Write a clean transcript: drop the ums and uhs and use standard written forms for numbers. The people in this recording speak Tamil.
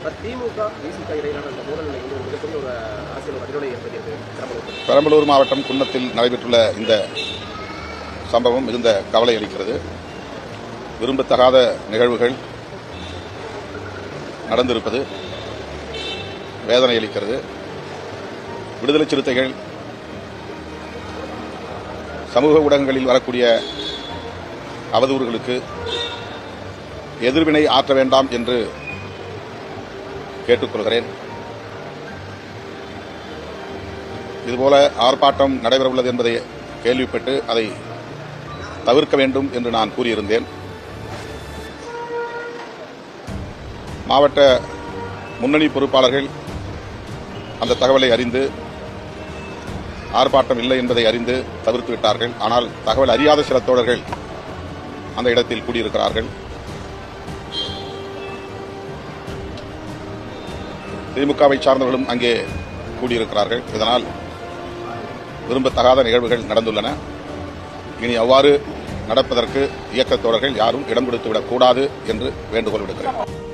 திமுக விசிக இடையிலான அந்த மோதல் நிலை வந்து ஒரு மிகப்பெரிய ஒரு அரசியல் அதிர்வலை ஏற்படுகிறது பெரம்பலூர் மாவட்டம் குன்னத்தில் நடைபெற்றுள்ள இந்த சம்பவம் மிகுந்த கவலை அளிக்கிறது. விரும்பத்தகாத நிகழ்வுகள் நடந்திருப்பது வேதனை அளிக்கிறது. விடுதலை சிறுத்தைகள் சமூக ஊடகங்களில் வரக்கூடிய அவதூறுகளுக்கு எதிர்வினை ஆற்ற வேண்டாம் என்று கேட்டுக்கொள்கிறேன். இதுபோல ஆர்ப்பாட்டம் நடைபெறவுள்ளது என்பதை கேள்விப்பட்டு அதை தவிர்க்க வேண்டும் என்று நான் கூறியிருந்தேன். மாவட்ட முன்னணி பொறுப்பாளர்கள் அந்த தகவலை அறிந்து ஆர்ப்பாட்டம் இல்லை என்பதை அறிந்து தவிர்த்து விட்டார்கள். ஆனால் தகவல் அறியாத சில தோழர்கள் அந்த இடத்தில் கூடியிருக்கிறார்கள். திமுகவை சார்ந்தவர்களும் அங்கே கூடியிருக்கிறார்கள். இதனால் விரும்பத்தகாத நிகழ்வுகள் நடந்துள்ளன. இனி அவ்வாறு நடப்பதற்கு இயக்கத் தோழர்கள் யாரும் இடம் கொடுத்துவிடக் கூடாது என்று வேண்டுகோள் விடுக்கிறேன்.